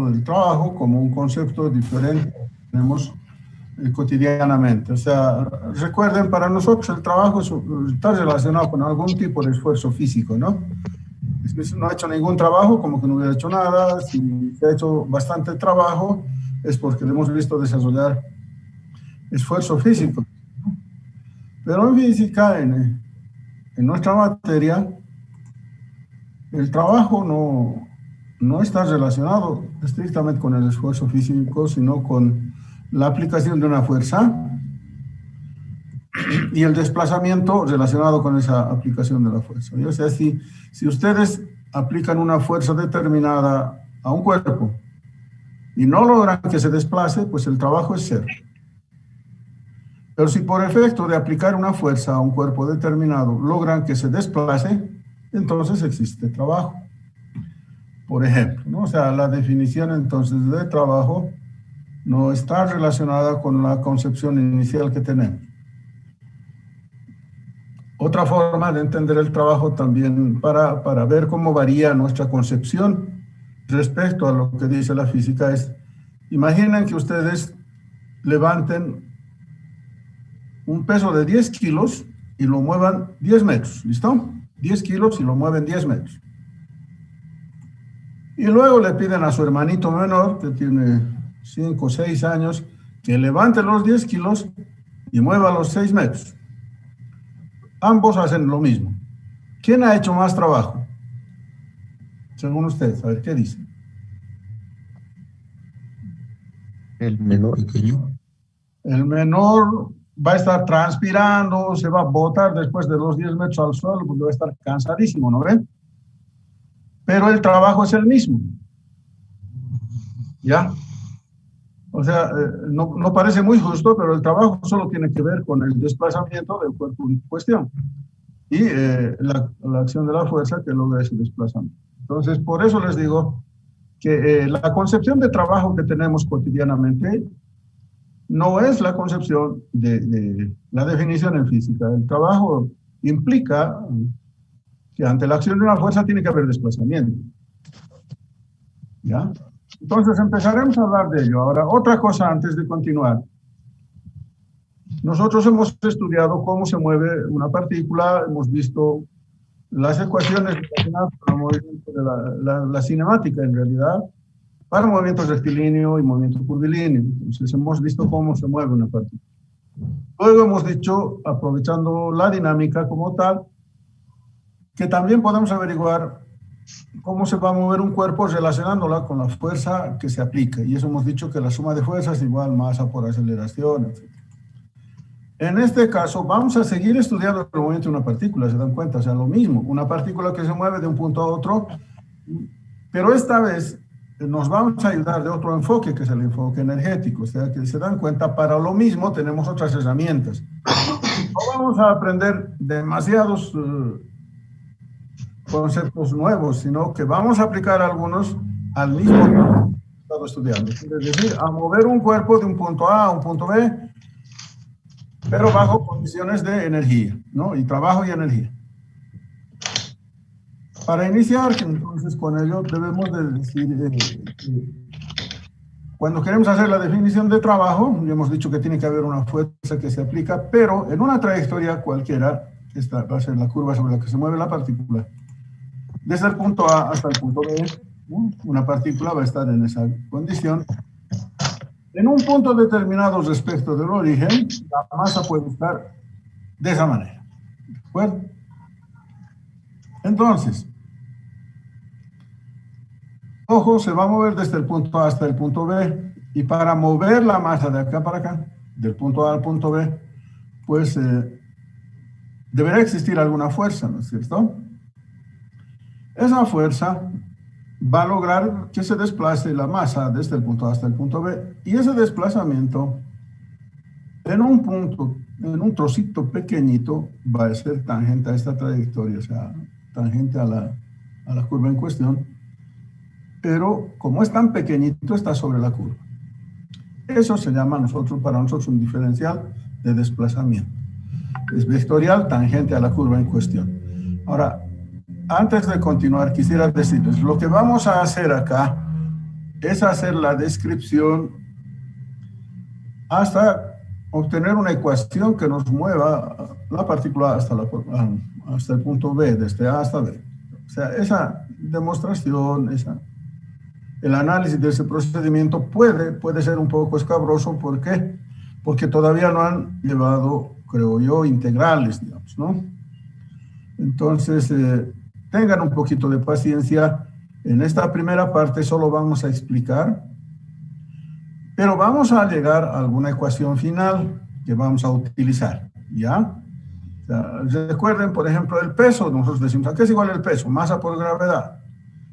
del trabajo como un concepto diferente que tenemos cotidianamente. O sea, recuerden, para nosotros el trabajo está relacionado con algún tipo de esfuerzo físico, ¿no? Si no ha hecho ningún trabajo, como que no hubiera hecho nada. Si se ha hecho bastante trabajo, es porque le hemos visto desarrollar esfuerzo físico. Pero en física, en nuestra materia, el trabajo no está relacionado estrictamente con el esfuerzo físico, sino con la aplicación de una fuerza y el desplazamiento relacionado con esa aplicación de la fuerza. O sea, si ustedes aplican una fuerza determinada a un cuerpo y no logran que se desplace, pues el trabajo es cero. Pero si por efecto de aplicar una fuerza a un cuerpo determinado logran que se desplace, entonces existe trabajo. Por ejemplo, ¿no? O sea, la definición entonces de trabajo no está relacionada con la concepción inicial que tenemos. Otra forma de entender el trabajo también para ver cómo varía nuestra concepción respecto a lo que dice la física es, imaginen que ustedes levanten un peso de 10 kilos y lo muevan 10 metros, ¿listo? 10 kilos y lo mueven 10 metros. Y luego le piden a su hermanito menor, que tiene 5 o 6 años, que levante los 10 kilos y mueva los 6 metros. Ambos hacen lo mismo. ¿Quién ha hecho más trabajo? Según ustedes, a ver, ¿qué dicen? El menor pequeño. El menor va a estar transpirando, se va a botar después de los 10 metros al suelo, porque va a estar cansadísimo, ¿no ven? Pero el trabajo es el mismo. ¿Ya? O sea, no parece muy justo, pero el trabajo solo tiene que ver con el desplazamiento del cuerpo en cuestión y la acción de la fuerza que logra ese desplazamiento. Entonces, por eso les digo que la concepción de trabajo que tenemos cotidianamente no es la concepción de la definición en física. El trabajo implica que ante la acción de una fuerza tiene que haber desplazamiento. ¿Ya? Entonces empezaremos a hablar de ello. Ahora, otra cosa antes de continuar. Nosotros hemos estudiado cómo se mueve una partícula, hemos visto las ecuaciones relacionadas con el movimiento de la cinemática, en realidad, para movimiento rectilíneo y movimiento curvilíneo. Entonces hemos visto cómo se mueve una partícula. Luego hemos dicho, aprovechando la dinámica como tal, que también podemos averiguar cómo se va a mover un cuerpo relacionándola con la fuerza que se aplica. Y eso hemos dicho que la suma de fuerzas es igual masa por aceleración, etc. En este caso, vamos a seguir estudiando el movimiento de una partícula, ¿se dan cuenta? O sea, lo mismo, una partícula que se mueve de un punto a otro, pero esta vez nos vamos a ayudar de otro enfoque, que es el enfoque energético. O sea, que se dan cuenta, para lo mismo tenemos otras herramientas. No vamos a aprender demasiados conceptos nuevos, sino que vamos a aplicar algunos al mismo tiempo que hemos estado estudiando. Es decir, a mover un cuerpo de un punto A a un punto B, pero bajo condiciones de energía, ¿no? Y trabajo y energía. Para iniciar, entonces, con ello debemos de decir, cuando queremos hacer la definición de trabajo, ya hemos dicho que tiene que haber una fuerza que se aplica, pero en una trayectoria cualquiera, esta va a ser la curva sobre la que se mueve la partícula, desde el punto A hasta el punto B, ¿no? Una partícula va a estar en esa condición. En un punto determinado respecto del origen, la masa puede estar de esa manera. ¿De acuerdo? Entonces, ojo, se va a mover desde el punto A hasta el punto B. Y para mover la masa de acá para acá, del punto A al punto B, pues deberá existir alguna fuerza, ¿no es cierto? Esa fuerza va a lograr que se desplace la masa desde el punto A hasta el punto B. Y ese desplazamiento, en un punto, en un trocito pequeñito, va a ser tangente a esta trayectoria, o sea, tangente a la curva en cuestión. Pero como es tan pequeñito, está sobre la curva. Eso se llama para nosotros un diferencial de desplazamiento. Es vectorial tangente a la curva en cuestión. Ahora, antes de continuar, quisiera decirles, lo que vamos a hacer acá es hacer la descripción hasta obtener una ecuación que nos mueva la partícula hasta el punto B, desde A hasta B. O sea, esa demostración, el análisis de ese procedimiento puede ser un poco escabroso. ¿Por qué? Porque todavía no han llevado, creo yo, integrales, digamos, ¿no? Entonces, tengan un poquito de paciencia. En esta primera parte solo vamos a explicar, pero vamos a llegar a alguna ecuación final que vamos a utilizar, ¿ya? O sea, recuerden, por ejemplo, el peso. Nosotros decimos, ¿a qué es igual el peso? Masa por gravedad.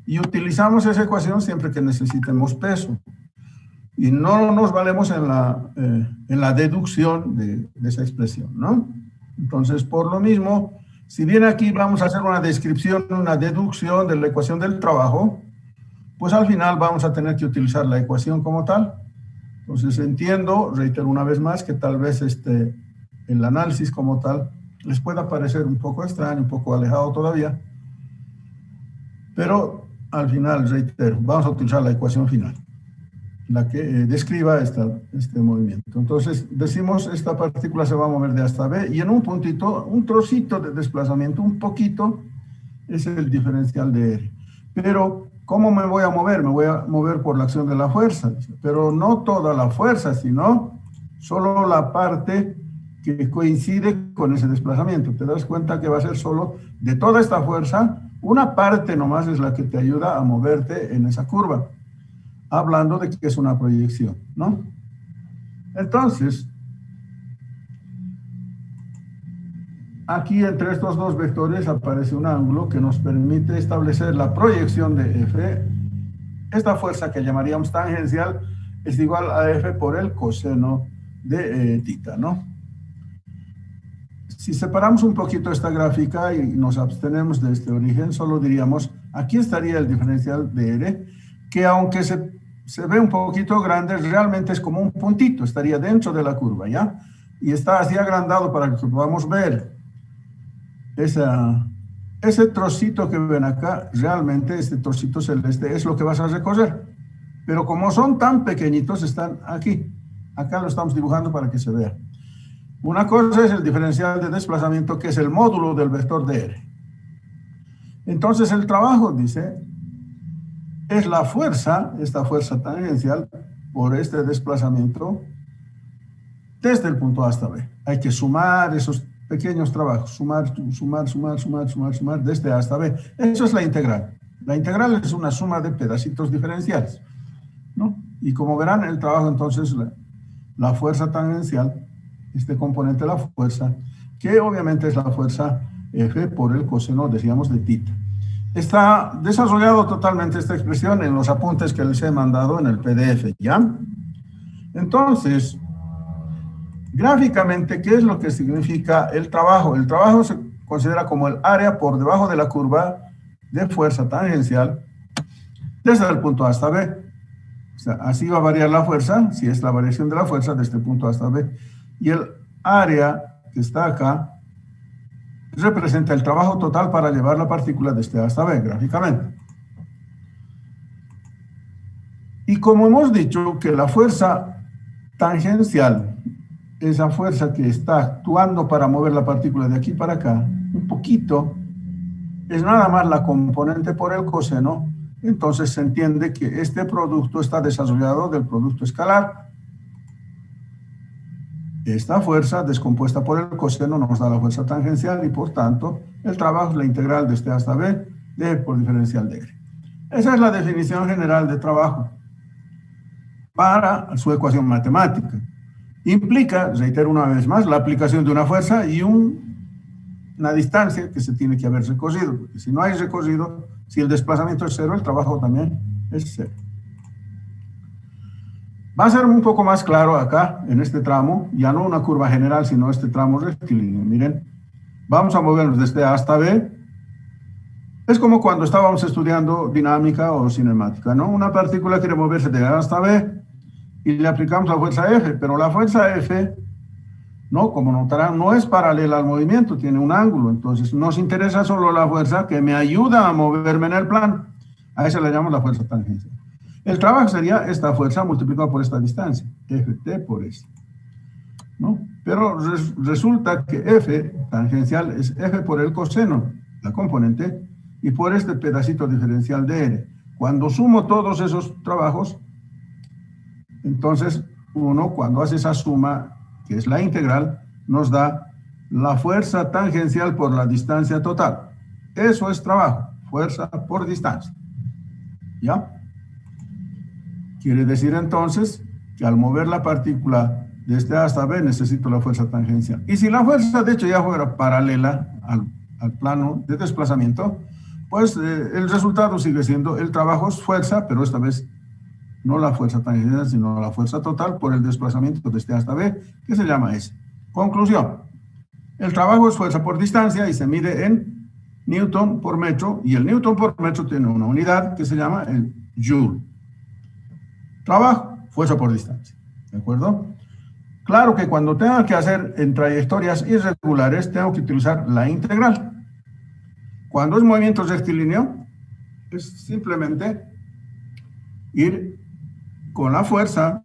Y utilizamos esa ecuación siempre que necesitemos peso. Y no nos valemos en la deducción de esa expresión, ¿no? Entonces, por lo mismo, si bien aquí vamos a hacer una descripción, una deducción de la ecuación del trabajo, pues al final vamos a tener que utilizar la ecuación como tal. Entonces entiendo, reitero una vez más, que tal vez el análisis como tal les pueda parecer un poco extraño, un poco alejado todavía, pero al final, reitero, vamos a utilizar la ecuación final, la que describa este movimiento. Entonces decimos, esta partícula se va a mover de A hasta B, y en un puntito, un trocito de desplazamiento, un poquito, es el diferencial de R. Pero ¿cómo me voy a mover? Me voy a mover por la acción de la fuerza, pero no toda la fuerza, sino solo la parte que coincide con ese desplazamiento. Te das cuenta que va a ser solo de toda esta fuerza, una parte nomás es la que te ayuda a moverte en esa curva, hablando de que es una proyección, ¿no? Entonces, aquí entre estos dos vectores aparece un ángulo que nos permite establecer la proyección de F. Esta fuerza que llamaríamos tangencial es igual a F por el coseno de θ, ¿no? Si separamos un poquito esta gráfica y nos abstenemos de este origen, solo diríamos, aquí estaría el diferencial de R, que aunque se ve un poquito grande, realmente es como un puntito, estaría dentro de la curva, ¿ya? Y está así agrandado para que podamos ver ese trocito que ven acá. Realmente este trocito celeste es lo que vas a recorrer, pero como son tan pequeñitos, están aquí. Acá lo estamos dibujando para que se vea. Una cosa es el diferencial de desplazamiento, que es el módulo del vector de R. Entonces el trabajo, dice, es la fuerza, esta fuerza tangencial por este desplazamiento desde el punto A hasta B. Hay que sumar esos pequeños trabajos, sumar desde A hasta B. Eso es la integral. La integral es una suma de pedacitos diferenciales, ¿no? Y como verán, el trabajo entonces, la fuerza tangencial, este componente de la fuerza, que obviamente es la fuerza F por el coseno, decíamos, de θ. Está desarrollado totalmente esta expresión en los apuntes que les he mandado en el PDF, ¿ya? Entonces, gráficamente, ¿qué es lo que significa el trabajo? El trabajo se considera como el área por debajo de la curva de fuerza tangencial desde el punto A hasta B. O sea, así va a variar la fuerza, si es la variación de la fuerza desde el punto A hasta B. Y el área que está acá representa el trabajo total para llevar la partícula desde A hasta B, gráficamente. Y como hemos dicho que la fuerza tangencial, esa fuerza que está actuando para mover la partícula de aquí para acá, un poquito, es nada más la componente por el coseno, entonces se entiende que este producto está desarrollado del producto escalar. Esta fuerza descompuesta por el coseno nos da la fuerza tangencial y por tanto el trabajo es la integral de este A hasta B de por diferencial de R. Esa es la definición general de trabajo para su ecuación matemática. Implica, reitero una vez más, la aplicación de una fuerza y una distancia que se tiene que haber recorrido, porque si no hay recorrido, si el desplazamiento es cero, el trabajo también es cero. Va a ser un poco más claro acá, en este tramo, ya no una curva general, sino este tramo rectilíneo. Miren, vamos a movernos desde A hasta B. Es como cuando estábamos estudiando dinámica o cinemática, ¿no? Una partícula quiere moverse de A hasta B y le aplicamos la fuerza F, pero la fuerza F, ¿no? Como notarán, no es paralela al movimiento, tiene un ángulo. Entonces, nos interesa solo la fuerza que me ayuda a moverme en el plano. A esa le llamamos la fuerza tangencial. El trabajo sería esta fuerza multiplicada por esta distancia, Ft por S, ¿no? Pero resulta que F tangencial es F por el coseno, la componente, y por este pedacito diferencial de R. Cuando sumo todos esos trabajos, entonces uno, cuando hace esa suma, que es la integral, nos da la fuerza tangencial por la distancia total. Eso es trabajo, fuerza por distancia. ¿Ya? Quiere decir entonces que al mover la partícula desde A hasta B necesito la fuerza tangencial. Y si la fuerza de hecho ya fuera paralela al plano de desplazamiento, pues el resultado sigue siendo el trabajo es fuerza, pero esta vez no la fuerza tangencial, sino la fuerza total por el desplazamiento desde A hasta B, que se llama S. Conclusión. El trabajo es fuerza por distancia y se mide en Newton por metro, y el Newton por metro tiene una unidad que se llama el Joule. Trabajo, fuerza por distancia. ¿De acuerdo? Claro que cuando tenga que hacer en trayectorias irregulares, tengo que utilizar la integral. Cuando es movimiento rectilíneo, es simplemente ir con la fuerza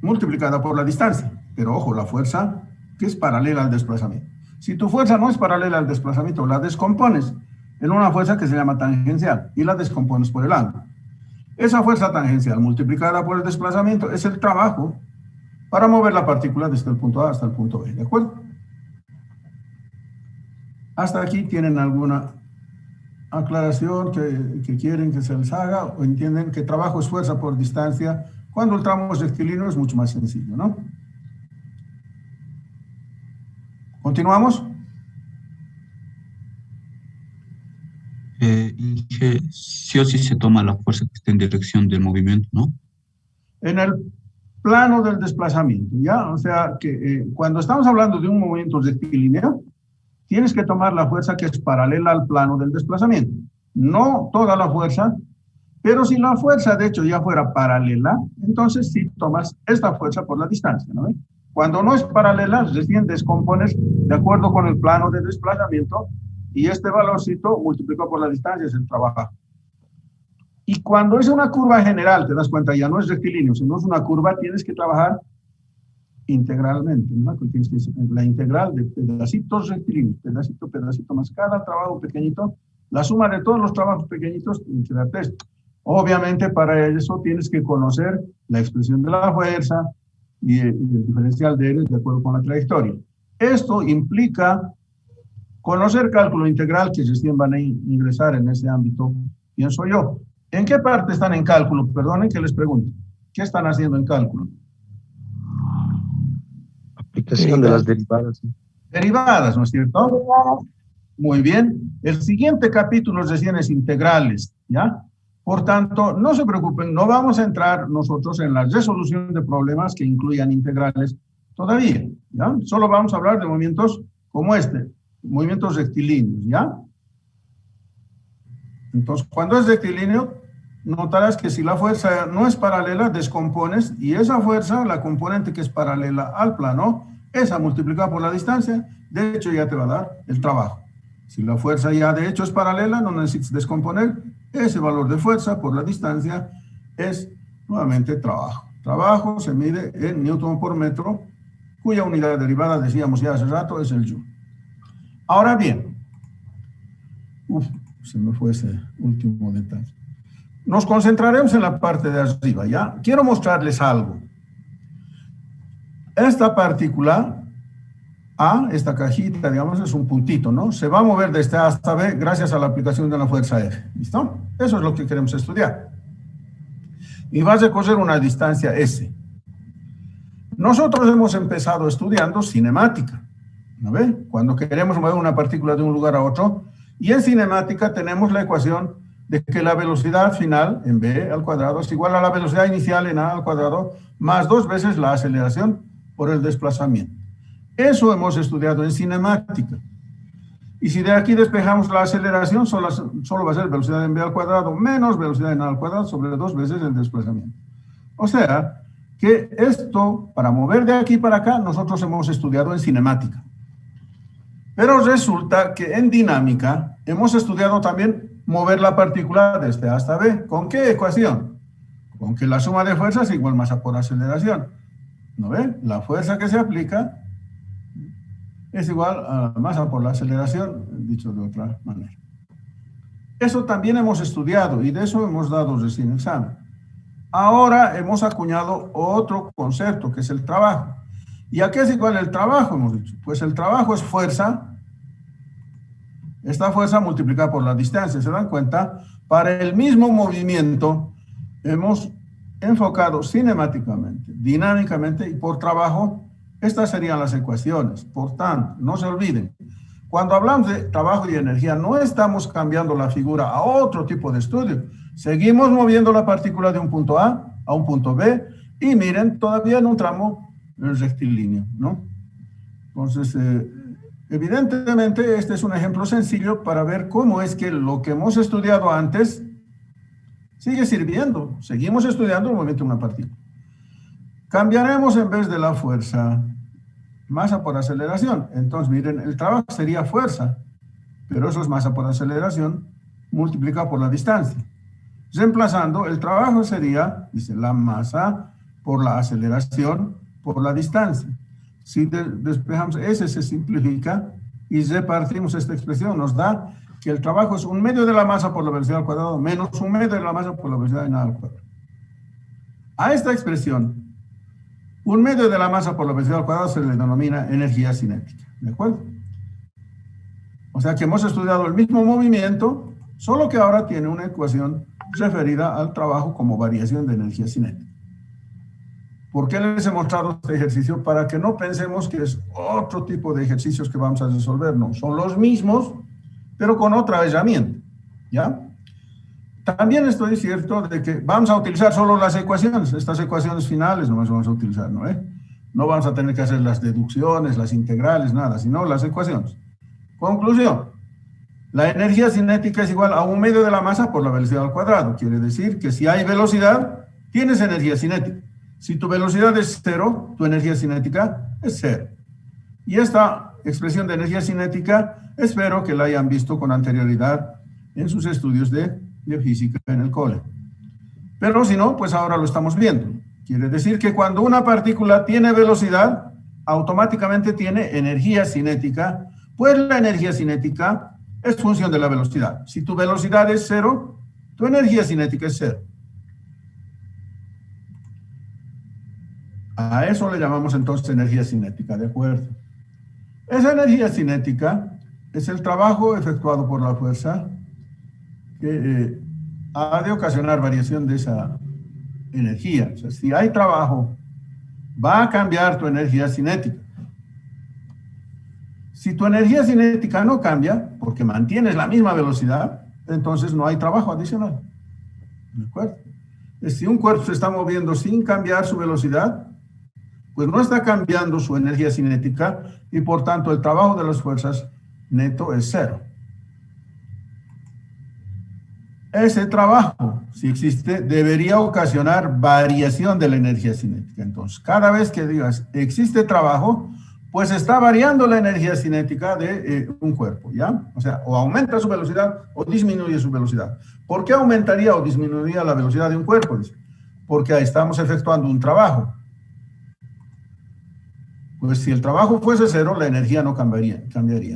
multiplicada por la distancia. Pero ojo, la fuerza que es paralela al desplazamiento. Si tu fuerza no es paralela al desplazamiento, la descompones en una fuerza que se llama tangencial y la descompones por el ángulo. Esa fuerza tangencial multiplicada por el desplazamiento es el trabajo para mover la partícula desde el punto A hasta el punto B, ¿de acuerdo? ¿Hasta aquí tienen alguna aclaración que quieren que se les haga o entienden que trabajo es fuerza por distancia? Cuando el tramo es rectilíneo es mucho más sencillo, ¿no? ¿Continuamos? Sí o sí se toma la fuerza que está en dirección del movimiento, ¿no? En el plano del desplazamiento, ¿ya? O sea, que cuando estamos hablando de un movimiento rectilíneo, tienes que tomar la fuerza que es paralela al plano del desplazamiento. No toda la fuerza, pero si la fuerza, de hecho, ya fuera paralela, entonces sí tomas esta fuerza por la distancia, ¿no? Cuando no es paralela, recién descompones de acuerdo con el plano de desplazamiento y este valorcito multiplicado por la distancia es el trabajo. Y cuando es una curva general, te das cuenta, ya no es rectilíneo, sino es una curva, tienes que trabajar integralmente, ¿no? Tienes que la integral de pedacitos rectilíneos, pedacito más cada trabajo pequeñito, la suma de todos los trabajos pequeñitos, tienes que darte esto. Obviamente para eso tienes que conocer la expresión de la fuerza y el diferencial de R de acuerdo con la trayectoria. Esto implica conocer cálculo integral, que recién van a ingresar en ese ámbito, pienso yo. ¿En qué parte están en cálculo? Perdonen que les pregunto. ¿Qué están haciendo en cálculo? Aplicación de las derivadas. Derivadas, ¿no es cierto? Muy bien. El siguiente capítulo recién es integrales, ¿ya? Por tanto, no se preocupen, no vamos a entrar nosotros en la resolución de problemas que incluyan integrales todavía, ¿ya? Solo vamos a hablar de movimientos como este, movimientos rectilíneos, ¿ya? Entonces, cuando es rectilíneo, notarás que si la fuerza no es paralela, descompones, y esa fuerza, la componente que es paralela al plano, esa multiplicada por la distancia, de hecho ya te va a dar el trabajo. Si la fuerza ya de hecho es paralela, no necesitas descomponer, ese valor de fuerza por la distancia es nuevamente trabajo. Trabajo se mide en Newton por metro, cuya unidad derivada, decíamos ya hace rato, es el Joule. Ahora bien, se me fue ese último detalle. Nos concentraremos en la parte de arriba, ¿ya? Quiero mostrarles algo. Esta partícula A, esta cajita, digamos, es un puntito, ¿no? Se va a mover desde A hasta B gracias a la aplicación de la fuerza F, ¿listo? Eso es lo que queremos estudiar. Y va a recorrer una distancia S. Nosotros hemos empezado estudiando cinemática, ¿no ve? Cuando queremos mover una partícula de un lugar a otro, y en cinemática tenemos la ecuación de que la velocidad final en b al cuadrado es igual a la velocidad inicial en a al cuadrado más 2 veces la aceleración por el desplazamiento. Eso hemos estudiado en cinemática. Y si de aquí despejamos la aceleración, solo va a ser velocidad en b al cuadrado menos velocidad en a al cuadrado sobre 2 veces el desplazamiento. O sea, que esto, para mover de aquí para acá, nosotros hemos estudiado en cinemática. Pero resulta que en dinámica hemos estudiado también mover la partícula desde A hasta B. ¿Con qué ecuación? Aunque la suma de fuerzas es igual masa por aceleración. ¿No ve? La fuerza que se aplica es igual a masa por la aceleración, dicho de otra manera. Eso también hemos estudiado y de eso hemos dado recién examen. Ahora hemos acuñado otro concepto, que es el trabajo. ¿Y a qué es igual el trabajo? Hemos dicho, pues el trabajo es fuerza, esta fuerza multiplicada por la distancia. ¿Se dan cuenta? Para el mismo movimiento hemos enfocado cinemáticamente, dinámicamente y por trabajo. Estas serían las ecuaciones. Por tanto, no se olviden, cuando hablamos de trabajo y energía, no estamos cambiando la figura a otro tipo de estudio. Seguimos moviendo la partícula de un punto a un punto B, y miren, todavía en un tramo rectilíneo, ¿no? Entonces, evidentemente, este es un ejemplo sencillo para ver cómo es que lo que hemos estudiado antes sigue sirviendo. Seguimos estudiando el movimiento de una partícula. Cambiaremos en vez de la fuerza, masa por aceleración. Entonces, miren, el trabajo sería fuerza, pero eso es masa por aceleración multiplicado por la distancia. Reemplazando, el trabajo sería, dice, la masa por la aceleración por la distancia. Si despejamos ese, se simplifica y repartimos esta expresión, nos da que el trabajo es 1/2 de la masa por la velocidad al cuadrado menos 1/2 de la masa por la velocidad de nada al cuadrado. A esta expresión, 1/2 de la masa por la velocidad al cuadrado se le denomina energía cinética, ¿de acuerdo? O sea que hemos estudiado el mismo movimiento, solo que ahora tiene una ecuación referida al trabajo como variación de energía cinética. ¿Por qué les he mostrado este ejercicio? Para que no pensemos que es otro tipo de ejercicios que vamos a resolver, no, son los mismos, pero con otra herramienta, ¿ya? También estoy cierto de que vamos a utilizar solo las ecuaciones, estas ecuaciones finales nomás vamos a utilizar, ¿no? No vamos a tener que hacer las deducciones, las integrales, nada, sino las ecuaciones. Conclusión, la energía cinética es igual a 1/2 de la masa por la velocidad al cuadrado. Quiere decir que si hay velocidad, tienes energía cinética. Si tu velocidad es 0, tu energía cinética es 0. Y esta expresión de energía cinética, espero que la hayan visto con anterioridad en sus estudios de física en el cole. Pero si no, pues ahora lo estamos viendo. Quiere decir que cuando una partícula tiene velocidad, automáticamente tiene energía cinética, pues la energía cinética es función de la velocidad. Si tu velocidad es 0, tu energía cinética es 0. A eso le llamamos entonces energía cinética, ¿de acuerdo? Esa energía cinética es el trabajo efectuado por la fuerza que ha de ocasionar variación de esa energía. O sea, si hay trabajo, va a cambiar tu energía cinética. Si tu energía cinética no cambia, porque mantienes la misma velocidad, entonces no hay trabajo adicional. ¿De acuerdo? Si un cuerpo se está moviendo sin cambiar su velocidad, pues no está cambiando su energía cinética y por tanto el trabajo de las fuerzas neto es 0. Ese trabajo, si existe, debería ocasionar variación de la energía cinética. Entonces, cada vez que digas existe trabajo, pues está variando la energía cinética de un cuerpo, ¿ya? O sea, o aumenta su velocidad o disminuye su velocidad. ¿Por qué aumentaría o disminuiría la velocidad de un cuerpo? Dice, porque ahí estamos efectuando un trabajo. Pues si el trabajo fuese 0, la energía no cambiaría.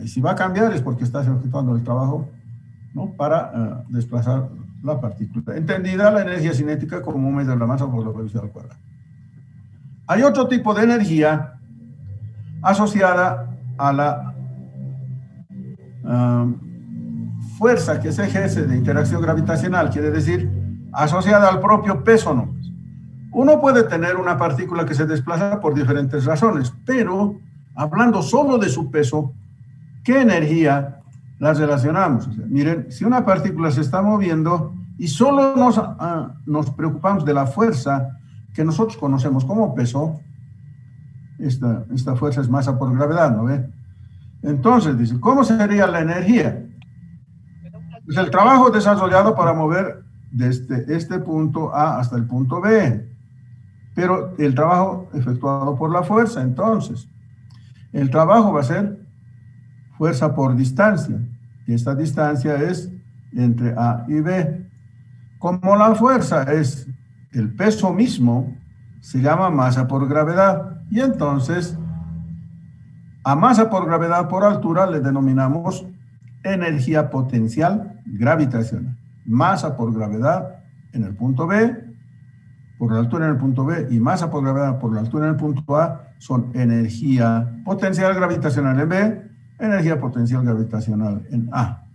Y si va a cambiar es porque estás efectuando el trabajo, ¿no? Para desplazar la partícula. Entendida la energía cinética como 1/2 de la masa por la velocidad al cuadrado. Hay otro tipo de energía asociada a la fuerza que se ejerce de interacción gravitacional, quiere decir asociada al propio peso, ¿no? Uno puede tener una partícula que se desplaza por diferentes razones, pero hablando solo de su peso, ¿qué energía las relacionamos? O sea, miren, si una partícula se está moviendo y solo nos preocupamos de la fuerza que nosotros conocemos como peso, esta fuerza es masa por gravedad, ¿no ve? Entonces, dice, ¿cómo sería la energía? Pues el trabajo desarrollado para mover desde este punto A hasta el punto B. Pero el trabajo efectuado por la fuerza, entonces, el trabajo va a ser fuerza por distancia. Y esta distancia es entre A y B. Como la fuerza es el peso mismo se llama masa por gravedad. Y entonces, a masa por gravedad por altura le denominamos energía potencial gravitacional. Masa por gravedad en el punto B, por la altura en el punto B, y masa por gravedad por la altura en el punto A son energía potencial gravitacional en B, energía potencial gravitacional en A.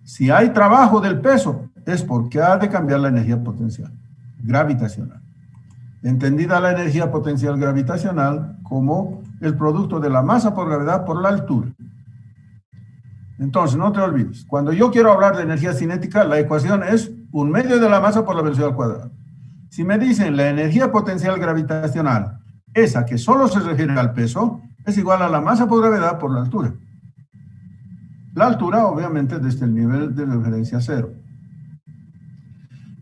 Si hay trabajo del peso, es porque ha de cambiar la energía potencial gravitacional. Entendida la energía potencial gravitacional como el producto de la masa por gravedad por la altura. Entonces, no te olvides, cuando yo quiero hablar de energía cinética, la ecuación es 1/2 de la masa por la velocidad al cuadrado. Si me dicen la energía potencial gravitacional, esa que solo se refiere al peso, es igual a la masa por gravedad por la altura. La altura, obviamente, desde el nivel de referencia cero.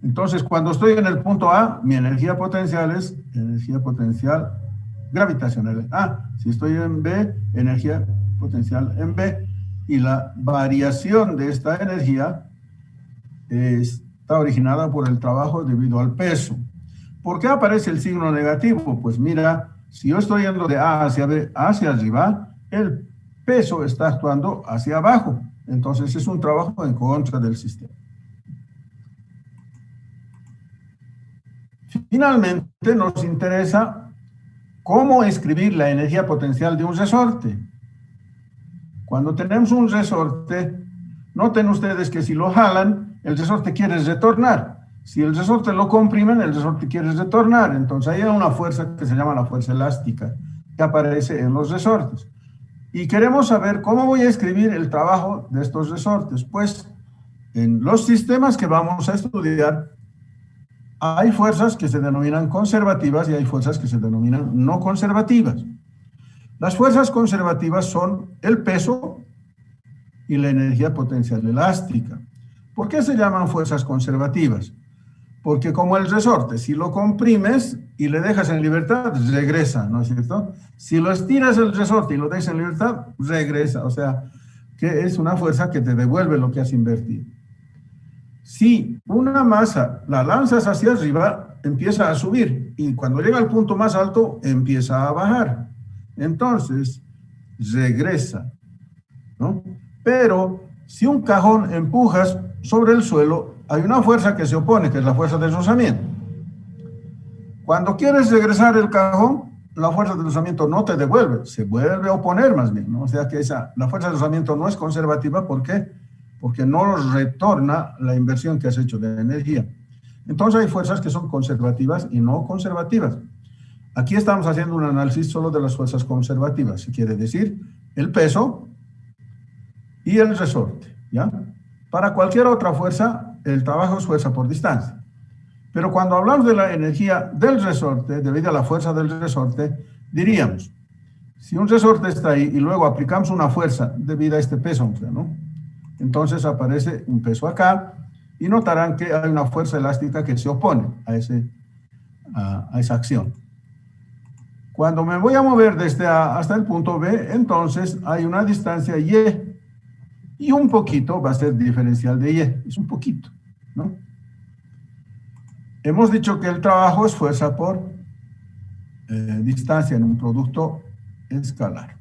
Entonces, cuando estoy en el punto A, mi energía potencial es energía potencial gravitacional en A. Si estoy en B, energía potencial en B. Y la variación de esta energía está originada por el trabajo debido al peso. ¿Por qué aparece el signo negativo? Pues mira, si yo estoy yendo de A hacia B hacia arriba, el peso está actuando hacia abajo. Entonces es un trabajo en contra del sistema. Finalmente nos interesa cómo escribir la energía potencial de un resorte. Cuando tenemos un resorte, noten ustedes que si lo jalan, el resorte quiere retornar. Si el resorte lo comprimen, el resorte quiere retornar. Entonces hay una fuerza que se llama la fuerza elástica, que aparece en los resortes. Y queremos saber cómo voy a escribir el trabajo de estos resortes. Pues en los sistemas que vamos a estudiar, hay fuerzas que se denominan conservativas y hay fuerzas que se denominan no conservativas. Las fuerzas conservativas son el peso y la energía potencial elástica. ¿Por qué se llaman fuerzas conservativas? Porque como el resorte, si lo comprimes y le dejas en libertad, regresa, ¿no es cierto? Si lo estiras el resorte y lo dejas en libertad, regresa. O sea, que es una fuerza que te devuelve lo que has invertido. Si una masa la lanzas hacia arriba, empieza a subir y cuando llega al punto más alto, empieza a bajar. Entonces, regresa, ¿no? Pero si un cajón empujas sobre el suelo, hay una fuerza que se opone, que es la fuerza de rozamiento. Cuando quieres regresar el cajón, la fuerza de rozamiento no te devuelve, se vuelve a oponer más bien, ¿no? O sea que la fuerza de rozamiento no es conservativa. ¿Por qué? Porque no retorna la inversión que has hecho de energía. Entonces hay fuerzas que son conservativas y no conservativas. Aquí estamos haciendo un análisis solo de las fuerzas conservativas, se quiere decir el peso y el resorte, ¿ya? Para cualquier otra fuerza, el trabajo es fuerza por distancia. Pero cuando hablamos de la energía del resorte, debido a la fuerza del resorte, diríamos, si un resorte está ahí y luego aplicamos una fuerza debido a este peso, ¿no? Entonces aparece un peso acá y notarán que hay una fuerza elástica que se opone a esa acción. Cuando me voy a mover desde A hasta el punto B, entonces hay una distancia Y un poquito va a ser diferencial de Y, es un poquito, ¿no? Hemos dicho que el trabajo es fuerza por distancia en un producto escalar.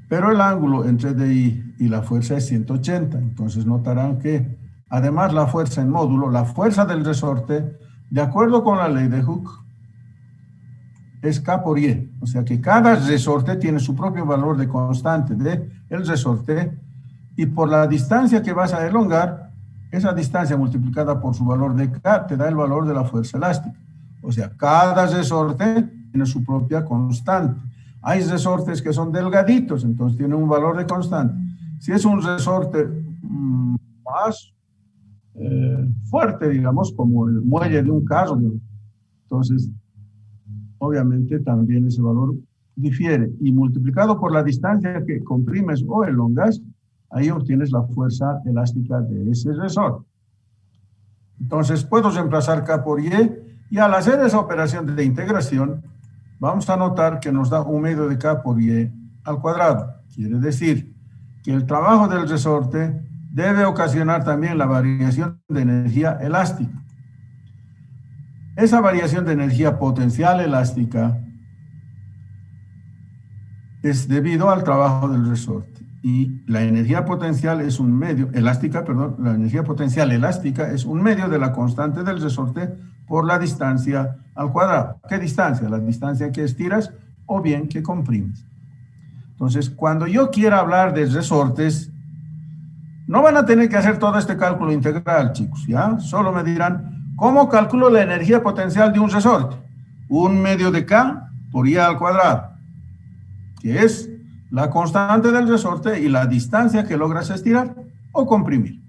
Pero el ángulo entre DI y la fuerza es 180, entonces notarán que además la fuerza en módulo, la fuerza del resorte, de acuerdo con la ley de Hooke, es K por Y, o sea que cada resorte tiene su propio valor de constante del resorte y por la distancia que vas a elongar, esa distancia multiplicada por su valor de K te da el valor de la fuerza elástica. O sea, cada resorte tiene su propia constante. Hay resortes que son delgaditos, entonces tienen un valor de constante. Si es un resorte más fuerte, digamos, como el muelle de un carro, entonces obviamente también ese valor difiere y multiplicado por la distancia que comprimes o elongas, ahí obtienes la fuerza elástica de ese resorte. Entonces puedo reemplazar K por Y y al hacer esa operación de integración vamos a notar que nos da 1/2 de K por Y al cuadrado. Quiere decir que el trabajo del resorte debe ocasionar también la variación de energía elástica. Esa variación de energía potencial elástica es debido al trabajo del resorte. Y la energía potencial es un medio, elástica, perdón, la energía potencial elástica es un medio de la constante del resorte por la distancia al cuadrado. ¿Qué distancia? La distancia que estiras o bien que comprimes. Entonces, cuando yo quiera hablar de resortes, no van a tener que hacer todo este cálculo integral, chicos, ¿ya? Solo me dirán, ¿cómo calculo la energía potencial de un resorte? Un medio de K por I al cuadrado, que es la constante del resorte y la distancia que logras estirar o comprimir.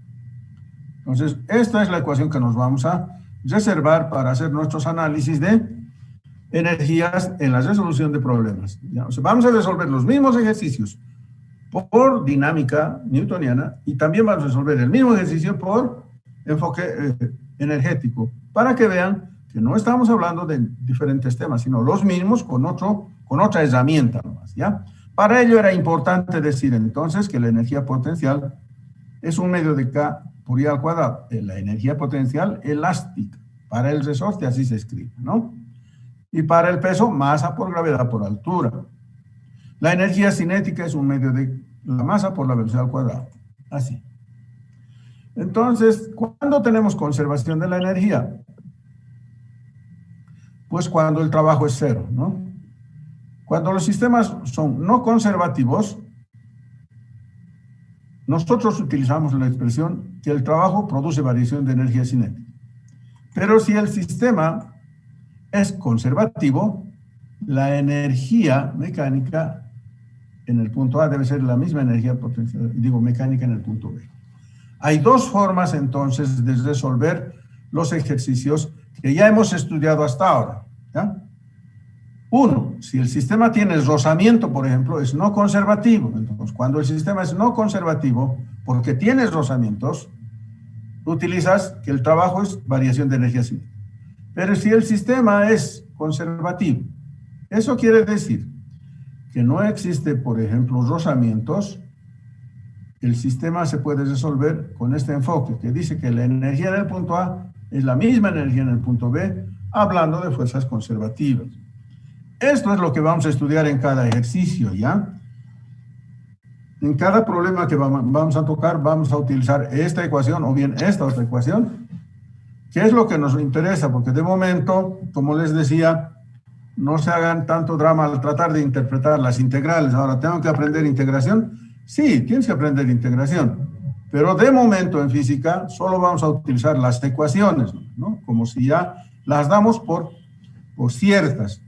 Entonces, esta es la ecuación que nos vamos a reservar para hacer nuestros análisis de energías en la resolución de problemas. ¿Ya? O sea, vamos a resolver los mismos ejercicios por dinámica newtoniana y también vamos a resolver el mismo ejercicio por enfoque energético, para que vean que no estamos hablando de diferentes temas, sino los mismos con otra herramienta nomás, ¿ya? Para ello era importante decir entonces que la energía potencial es un medio de K por I al cuadrado, la energía potencial elástica. Para el resorte así se escribe, ¿no? Y para el peso, masa por gravedad por altura. La energía cinética es un medio de la masa por la velocidad al cuadrado, así. Entonces, ¿cuándo tenemos conservación de la energía? Pues cuando el trabajo es cero, ¿no? Cuando los sistemas son no conservativos, nosotros utilizamos la expresión que el trabajo produce variación de energía cinética. Pero si el sistema es conservativo, la energía mecánica en el punto A debe ser la misma energía potencial, mecánica en el punto B. Hay dos formas entonces de resolver los ejercicios que ya hemos estudiado hasta ahora, ¿ya? Uno, si el sistema tiene rozamiento, por ejemplo, es no conservativo. Entonces, cuando el sistema es no conservativo, porque tiene rozamientos, utilizas que el trabajo es variación de energía cinética. Pero si el sistema es conservativo, eso quiere decir que no existe, por ejemplo, rozamientos, el sistema se puede resolver con este enfoque, que dice que la energía en el punto A es la misma energía en el punto B, hablando de fuerzas conservativas. Esto es lo que vamos a estudiar en cada ejercicio, ¿ya? En cada problema que vamos a tocar, vamos a utilizar esta ecuación o bien esta otra ecuación, que es lo que nos interesa, porque de momento, como les decía, no se hagan tanto drama al tratar de interpretar las integrales. Ahora, ¿tengo que aprender integración? Sí, tienes que aprender integración, pero de momento en física solo vamos a utilizar las ecuaciones, ¿no? Como si ya las damos por ciertas.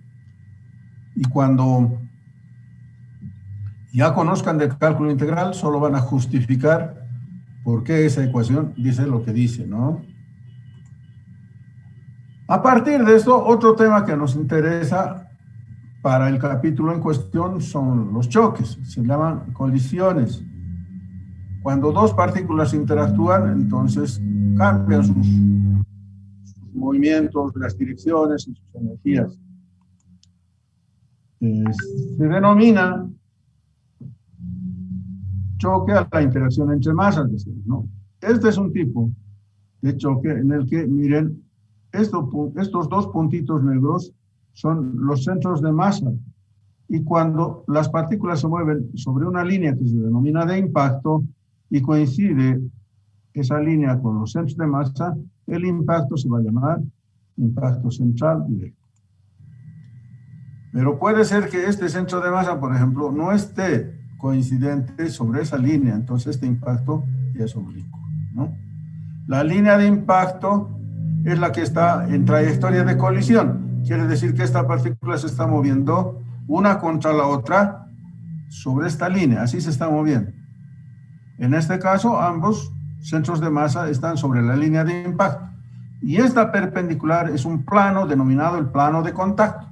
Y cuando ya conozcan del cálculo integral, solo van a justificar por qué esa ecuación dice lo que dice, ¿no? A partir de esto, otro tema que nos interesa para el capítulo en cuestión son los choques, se llaman colisiones. Cuando dos partículas interactúan, entonces cambian sus movimientos, las direcciones y sus energías. Se denomina choque a la interacción entre masas, ¿no? Este es un tipo de choque en el que, miren, estos dos puntitos negros son los centros de masa, y cuando las partículas se mueven sobre una línea que se denomina de impacto y coincide esa línea con los centros de masa, el impacto se va a llamar impacto central directo. Pero puede ser que este centro de masa, por ejemplo, no esté coincidente sobre esa línea, entonces este impacto ya es oblicuo, ¿no? La línea de impacto es la que está en trayectoria de colisión. Quiere decir que esta partícula se está moviendo una contra la otra sobre esta línea, así se está moviendo. En este caso, ambos centros de masa están sobre la línea de impacto. Y esta perpendicular es un plano denominado el plano de contacto.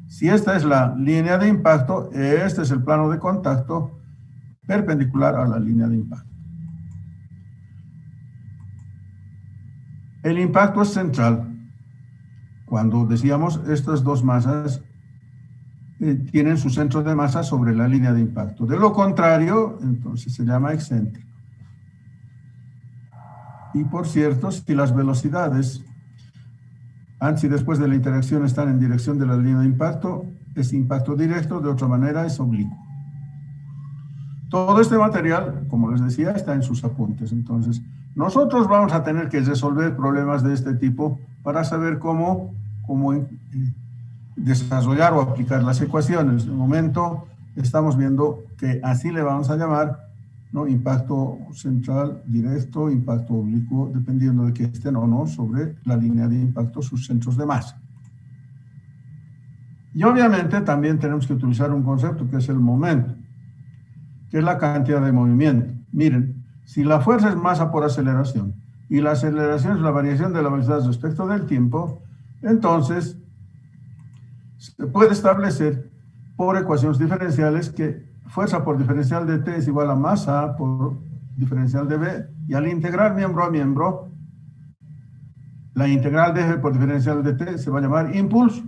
Si esta es la línea de impacto, este es el plano de contacto perpendicular a la línea de impacto. El impacto es central. Cuando decíamos estas dos masas tienen su centro de masa sobre la línea de impacto. De lo contrario, entonces se llama excéntrico. Y por cierto, si las velocidades antes y después de la interacción están en dirección de la línea de impacto, es impacto directo, de otra manera es oblicuo. Todo este material, como les decía, está en sus apuntes. Entonces, nosotros vamos a tener que resolver problemas de este tipo para saber cómo desarrollar o aplicar las ecuaciones. De momento, estamos viendo que así le vamos a llamar, ¿no? Impacto central directo, impacto oblicuo, dependiendo de que estén o no sobre la línea de impacto sus centros de masa. Y obviamente también tenemos que utilizar un concepto que es el momento, que es la cantidad de movimiento. Miren, si la fuerza es masa por aceleración y la aceleración es la variación de la velocidad respecto del tiempo, entonces se puede establecer por ecuaciones diferenciales que fuerza por diferencial de T es igual a masa por diferencial de B, y al integrar miembro a miembro, la integral de G por diferencial de T se va a llamar impulso,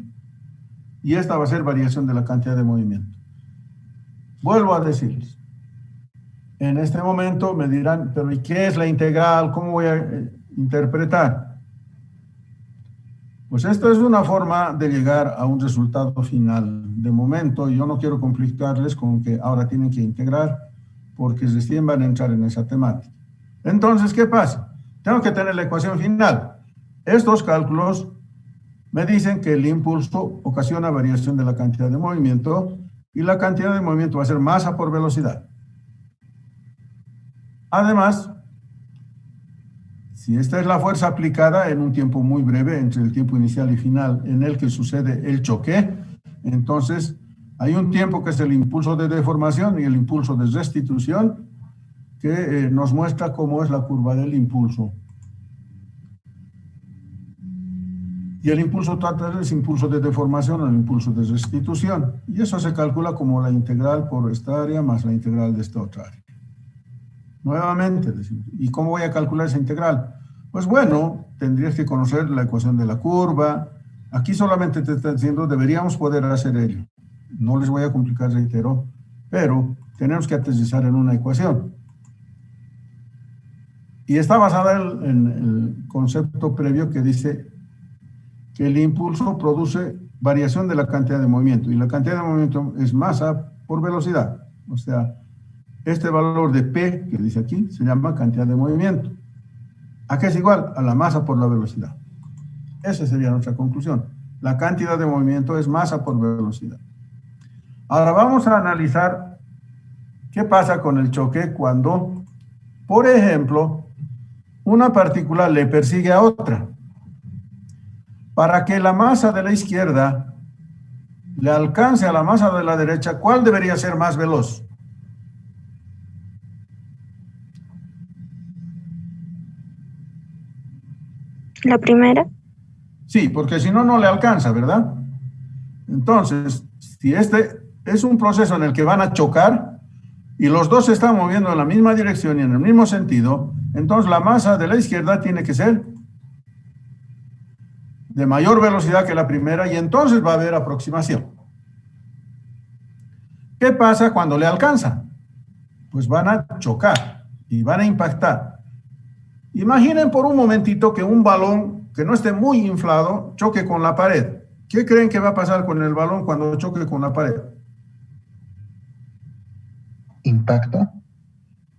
y esta va a ser variación de la cantidad de movimiento. Vuelvo a decirles, en este momento me dirán, pero ¿y qué es la integral? ¿Cómo voy a interpretar? Pues esta es una forma de llegar a un resultado final. De momento, yo no quiero complicarles con que ahora tienen que integrar, porque recién van a entrar en esa temática. Entonces, ¿qué pasa? Tengo que tener la ecuación final. Estos cálculos me dicen que el impulso ocasiona variación de la cantidad de movimiento, y la cantidad de movimiento va a ser masa por velocidad. Además, si esta es la fuerza aplicada en un tiempo muy breve, entre el tiempo inicial y final en el que sucede el choque, entonces hay un tiempo que es el impulso de deformación y el impulso de restitución, que nos muestra cómo es la curva del impulso. Y el impulso total es impulso de deformación o el impulso de restitución. Y eso se calcula como la integral por esta área más la integral de esta otra área. Nuevamente decimos, ¿y cómo voy a calcular esa integral? Pues bueno, tendrías que conocer la ecuación de la curva. Aquí solamente te está diciendo, deberíamos poder hacer ello. No les voy a complicar, reitero, pero tenemos que aterrizar en una ecuación. Y está basada en el concepto previo que dice que el impulso produce variación de la cantidad de movimiento, y la cantidad de movimiento es masa por velocidad. O sea, este valor de P, que dice aquí, se llama cantidad de movimiento. ¿A qué es igual? A la masa por la velocidad. Esa sería nuestra conclusión. La cantidad de movimiento es masa por velocidad. Ahora vamos a analizar qué pasa con el choque cuando, por ejemplo, una partícula le persigue a otra. Para que la masa de la izquierda le alcance a la masa de la derecha, ¿cuál debería ser más veloz? La primera. Sí, porque si no, no le alcanza, ¿verdad? Entonces, si este es un proceso en el que van a chocar y los dos se están moviendo en la misma dirección y en el mismo sentido, entonces la masa de la izquierda tiene que ser de mayor velocidad que la primera, y entonces va a haber aproximación. ¿Qué pasa cuando le alcanza? Pues van a chocar y van a impactar. Imaginen por un momentito que un balón que no esté muy inflado choque con la pared. ¿Qué creen que va a pasar con el balón cuando choque con la pared? Impacto.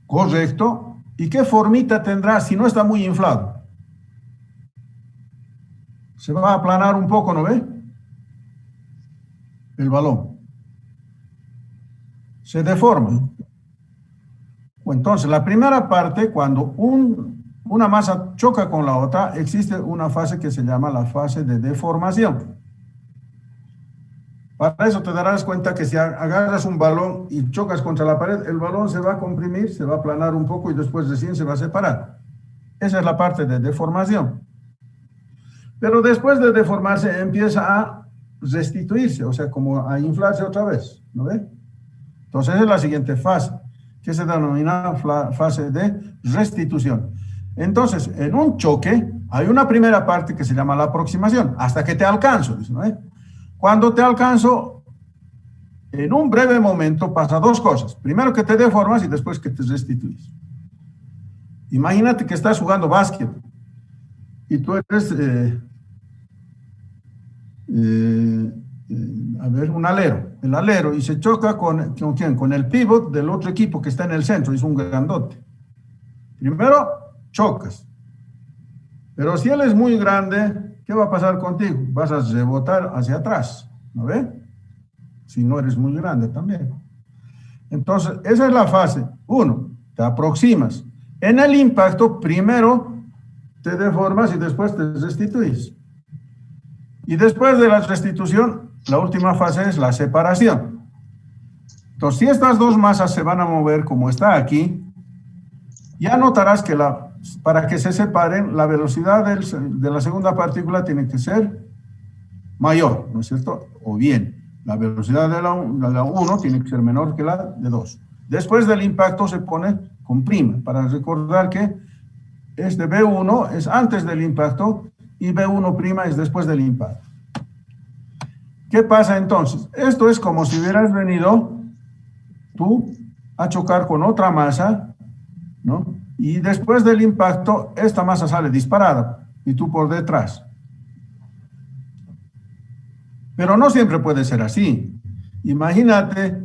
Correcto. ¿Y qué formita tendrá si no está muy inflado? Se va a aplanar un poco, ¿no ve? El balón. Se deforma. Entonces, la primera parte, cuando una masa choca con la otra, existe una fase que se llama la fase de deformación. Para eso te darás cuenta que si agarras un balón y chocas contra la pared, el balón se va a comprimir, se va a aplanar un poco y después recién se va a separar. Esa es la parte de deformación. Pero después de deformarse empieza a restituirse, o sea, como a inflarse otra vez, ¿no ve? Entonces es la siguiente fase, que se denomina fase de restitución. Entonces, en un choque hay una primera parte que se llama la aproximación, hasta que te alcanzo, ¿no ve? Cuando te alcanzo, en un breve momento pasa dos cosas. Primero que te deformas y después que te restituyes. Imagínate que estás jugando básquet y tú eres, a ver, un alero, el alero, y se choca ¿con quién? Con el pivot del otro equipo que está en el centro, es un grandote. Primero, chocas. Pero si él es muy grande, ¿qué va a pasar contigo? Vas a rebotar hacia atrás, ¿no ve? Si no eres muy grande también. Entonces, esa es la fase. 1, te aproximas. En el impacto, primero te deformas y después te restituís. Y después de la restitución, la última fase es la separación. Entonces, si estas dos masas se van a mover como está aquí, ya notarás que para que se separen, la velocidad de la segunda partícula tiene que ser mayor, ¿no es cierto? O bien, la velocidad de la 1 tiene que ser menor que la de 2. Después del impacto se pone con prima, para recordar que este B1 es antes del impacto y B1' es después del impacto. ¿Qué pasa entonces? Esto es como si hubieras venido tú a chocar con otra masa, ¿no? Y después del impacto, esta masa sale disparada y tú por detrás. Pero no siempre puede ser así. Imagínate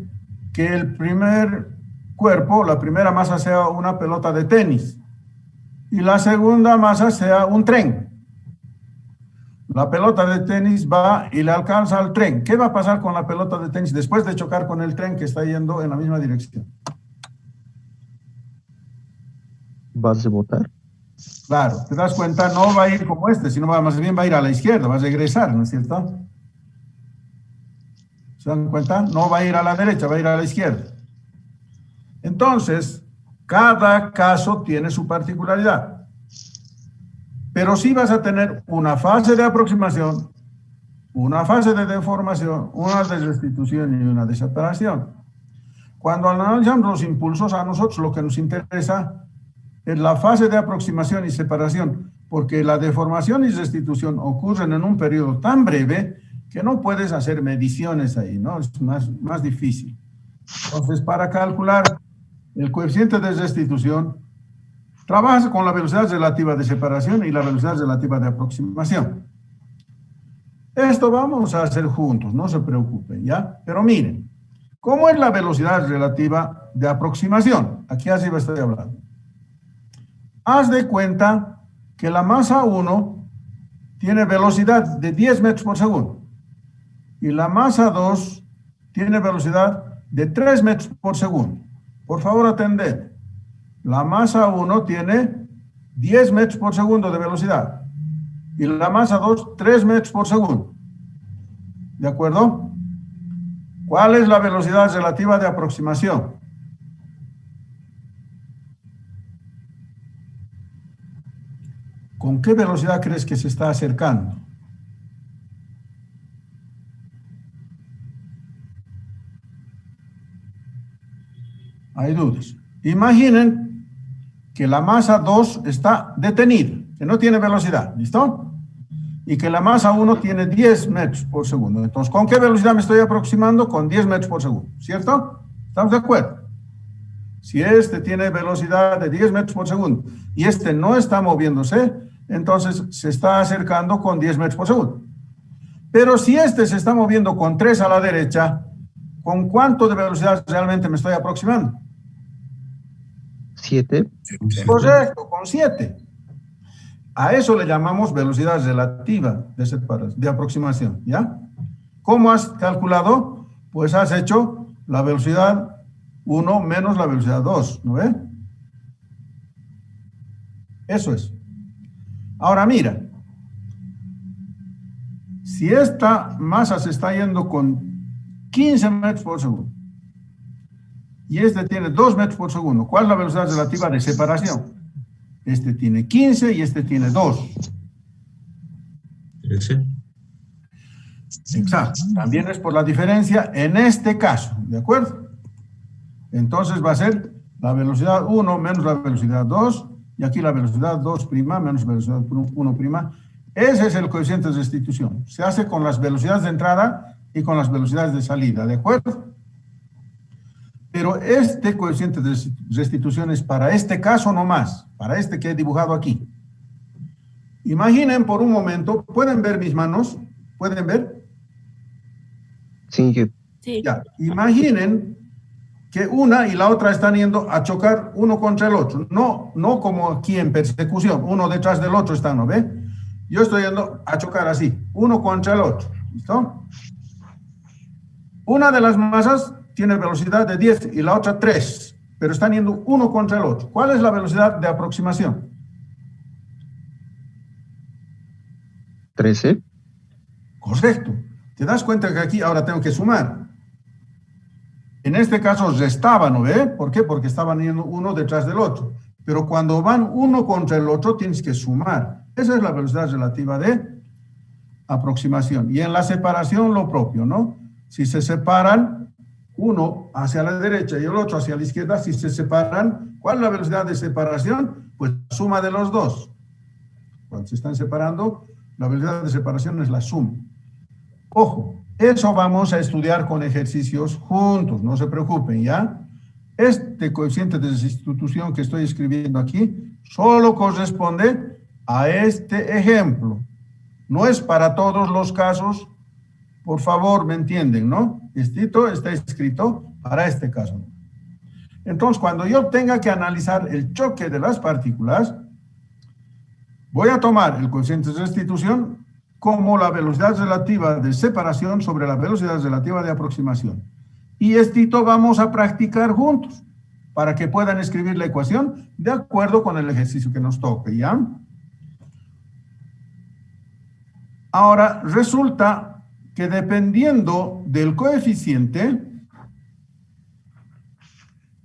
que el primer cuerpo, la primera masa sea una pelota de tenis y la segunda masa sea un tren. La pelota de tenis va y le alcanza al tren. ¿Qué va a pasar con la pelota de tenis después de chocar con el tren que está yendo en la misma dirección? ¿Vas a rebotar? Claro, te das cuenta, no va a ir como sino más bien va a ir a la izquierda, va a regresar, ¿no es cierto? ¿Se dan cuenta? No va a ir a la derecha, va a ir a la izquierda. Entonces, cada caso tiene su particularidad. Pero sí vas a tener una fase de aproximación, una fase de deformación, una de restitución y una de separación. Cuando analizamos los impulsos, a nosotros lo que nos interesa es la fase de aproximación y separación, porque la deformación y restitución ocurren en un periodo tan breve que no puedes hacer mediciones ahí, ¿no? Es más difícil. Entonces, para calcular el coeficiente de restitución, trabajas con la velocidad relativa de separación y la velocidad relativa de aproximación. Esto vamos a hacer juntos, no se preocupen, ¿ya? Pero miren, ¿cómo es la velocidad relativa de aproximación? Aquí así estoy hablando. Haz de cuenta que la masa 1 tiene velocidad de 10 metros por segundo y la masa 2 tiene velocidad de 3 metros por segundo. Por favor, atended. La masa 1 tiene 10 metros por segundo de velocidad y la masa 2, 3 metros por segundo. ¿De acuerdo? ¿Cuál es la velocidad relativa de aproximación? ¿Con qué velocidad crees que se está acercando? Hay dudas. Imaginen que la masa 2 está detenida, que no tiene velocidad, ¿listo? Y que la masa 1 tiene 10 metros por segundo. Entonces, ¿con qué velocidad me estoy aproximando? Con 10 metros por segundo, ¿cierto? ¿Estamos de acuerdo? Si este tiene velocidad de 10 metros por segundo y este no está moviéndose, entonces se está acercando con 10 metros por segundo. Pero si este se está moviendo con 3 a la derecha, ¿con cuánto de velocidad realmente me estoy aproximando? 7. Correcto, con 7. A eso le llamamos velocidad relativa de aproximación, ¿ya? ¿Cómo has calculado? Pues has hecho la velocidad 1 menos la velocidad 2, ¿no ve? Eso es. Ahora mira, si esta masa se está yendo con 15 metros por segundo y este tiene 2 metros por segundo, ¿cuál es la velocidad relativa de separación? Este tiene 15 y este tiene 2. 13. Exacto. También es por la diferencia en este caso, ¿de acuerdo? Entonces va a ser la velocidad 1 menos la velocidad 2 y aquí la velocidad 2' menos velocidad 1'. Ese es el coeficiente de restitución. Se hace con las velocidades de entrada y con las velocidades de salida, ¿de acuerdo? Pero este coeficiente de restitución es para este caso nomás, para este que he dibujado aquí. Imaginen por un momento, ¿pueden ver mis manos? ¿Pueden ver? Sí, jefe. Sí. Ya, imaginen que una y la otra están yendo a chocar uno contra el otro. No como aquí en persecución, uno detrás del otro están, ¿no ve? Yo estoy yendo a chocar así, uno contra el otro. ¿Listo? Una de las masas tiene velocidad de 10 y la otra 3, pero están yendo uno contra el otro. ¿Cuál es la velocidad de aproximación? 13. Correcto. ¿Te das cuenta que aquí ahora tengo que sumar? En este caso restaba, ¿no ve? ¿Por qué? Porque estaban yendo uno detrás del otro. Pero cuando van uno contra el otro, tienes que sumar. Esa es la velocidad relativa de aproximación. Y en la separación lo propio, ¿no? Si se separan, uno hacia la derecha y el otro hacia la izquierda, si se separan, ¿cuál es la velocidad de separación? Pues la suma de los dos. Cuando se están separando, la velocidad de separación es la suma. Ojo, eso vamos a estudiar con ejercicios juntos, no se preocupen, ¿ya? Este coeficiente de sustitución que estoy escribiendo aquí solo corresponde a este ejemplo. No es para todos los casos, por favor, ¿me entienden, no? Esto está escrito para este caso. Entonces, cuando yo tenga que analizar el choque de las partículas, voy a tomar el coeficiente de restitución como la velocidad relativa de separación sobre la velocidad relativa de aproximación. Y esto vamos a practicar juntos para que puedan escribir la ecuación de acuerdo con el ejercicio que nos toque, ¿ya? Ahora, resulta que dependiendo del coeficiente,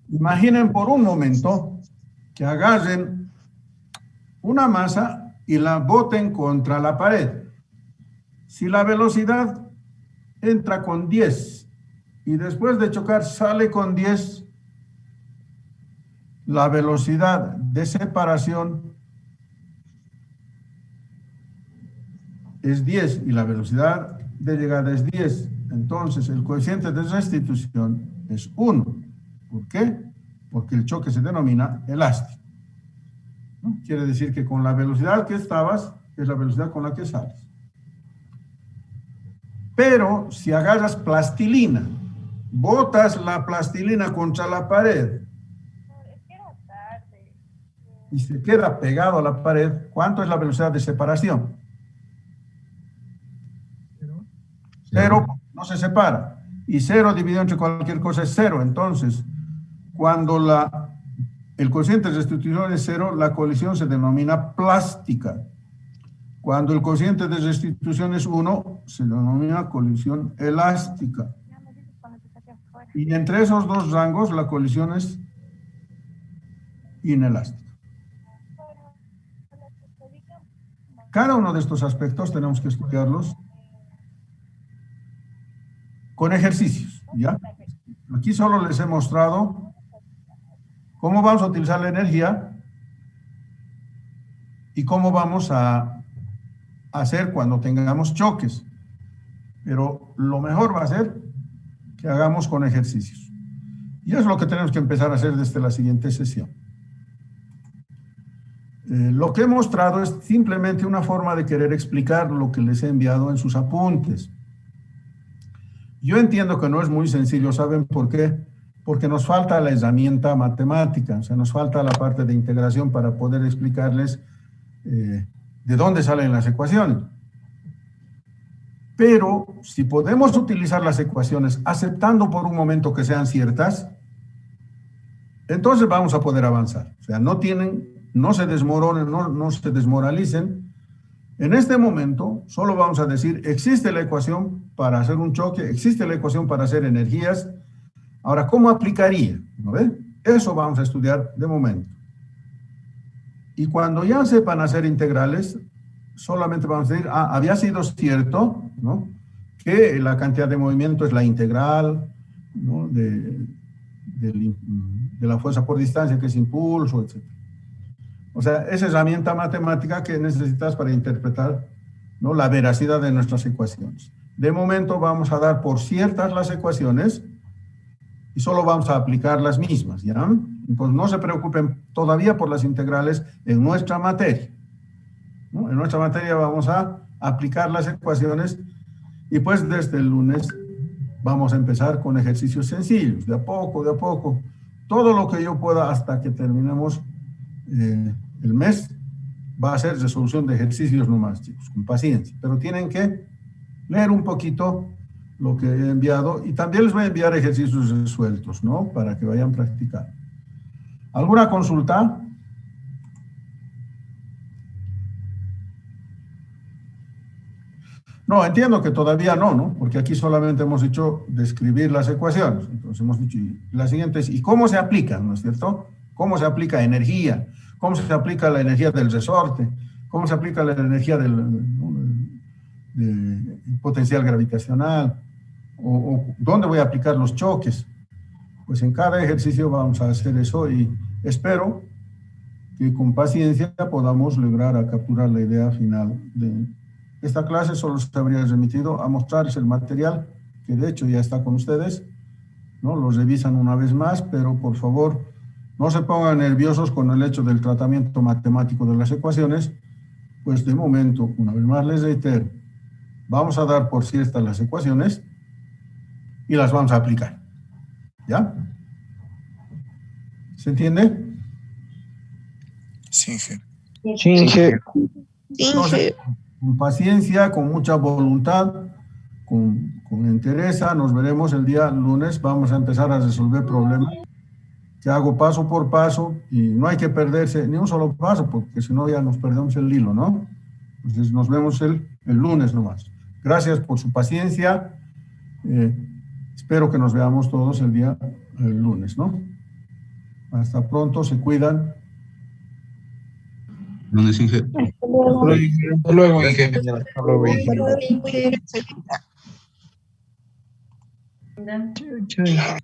imaginen por un momento que agarren una masa y la boten contra la pared. Si la velocidad entra con 10 y después de chocar sale con 10, la velocidad de separación es 10 y la velocidad de llegada es 10. Entonces el coeficiente de restitución es 1. ¿Por qué? Porque el choque se denomina elástico, ¿no? Quiere decir que con la velocidad que estabas es la velocidad con la que sales. Pero si agarras plastilina, botas la plastilina contra la pared y se queda pegado a la pared, ¿cuánto es la velocidad de separación? 0, no se separa. Y 0 dividido entre cualquier cosa es 0. Entonces, cuando el coeficiente de restitución es 0, la colisión se denomina plástica. Cuando el cociente de restitución es 1, se denomina colisión elástica. Y entre esos dos rangos, la colisión es inelástica. Cada uno de estos aspectos tenemos que estudiarlos con ejercicios, ¿ya? Aquí solo les he mostrado cómo vamos a utilizar la energía y cómo vamos a hacer cuando tengamos choques. Pero lo mejor va a ser que hagamos con ejercicios. Y es lo que tenemos que empezar a hacer desde la siguiente sesión. Lo que he mostrado es simplemente una forma de querer explicar lo que les he enviado en sus apuntes. Yo entiendo que no es muy sencillo, ¿saben por qué? Porque nos falta la herramienta matemática, o sea, nos falta la parte de integración para poder explicarles de dónde salen las ecuaciones. Pero si podemos utilizar las ecuaciones aceptando por un momento que sean ciertas, entonces vamos a poder avanzar. O sea, no se desmoronen, no se desmoralicen. En este momento solo vamos a decir, existe la ecuación para hacer un choque, existe la ecuación para hacer energías. Ahora, ¿cómo aplicaría? ¿No ve? Eso vamos a estudiar de momento. Y cuando ya sepan hacer integrales, solamente vamos a decir, había sido cierto, ¿no?, que la cantidad de movimiento es la integral, ¿no?, de la fuerza por distancia, que es impulso, etc. O sea, esa herramienta matemática que necesitas para interpretar, ¿no?, la veracidad de nuestras ecuaciones. De momento vamos a dar por ciertas las ecuaciones y solo vamos a aplicar las mismas, ¿ya? Pues no se preocupen todavía por las integrales en nuestra materia, ¿no? En nuestra materia vamos a aplicar las ecuaciones y pues desde el lunes vamos a empezar con ejercicios sencillos, de a poco, todo lo que yo pueda hasta que terminemos el mes va a ser resolución de ejercicios nomás, chicos, con paciencia, pero tienen que leer un poquito lo que he enviado y también les voy a enviar ejercicios resueltos, ¿no? Para que vayan practicando. ¿Alguna consulta? No, entiendo que todavía no, ¿no? Porque aquí solamente hemos dicho describir las ecuaciones. Entonces hemos dicho, y la siguiente es, ¿y cómo se aplican, no es cierto? ¿Cómo se aplica energía? ¿Cómo se aplica la energía del resorte? ¿Cómo se aplica la energía del potencial gravitacional? ¿O dónde voy a aplicar los choques? Pues en cada ejercicio vamos a hacer eso y espero que con paciencia podamos lograr a capturar la idea final de esta clase. Solo se habría remitido a mostrarles el material, que de hecho ya está con ustedes, ¿no? Lo revisan una vez más, pero por favor no se pongan nerviosos con el hecho del tratamiento matemático de las ecuaciones, pues de momento, una vez más les reitero, vamos a dar por ciertas las ecuaciones y las vamos a aplicar, ¿ya? ¿Se entiende? Sí, jefe. Sí, jefe. Entonces, con paciencia, con mucha voluntad, con entereza, nos veremos el día lunes. Vamos a empezar a resolver problemas que hago paso por paso y no hay que perderse ni un solo paso porque si no ya nos perdemos el hilo, ¿no? Entonces nos vemos el lunes nomás. Gracias por su paciencia. Espero que nos veamos todos el lunes, ¿no? Hasta pronto, se cuidan. Lunes, Inge. Hasta luego, Inge. Hasta luego, Inge. Chau, chau.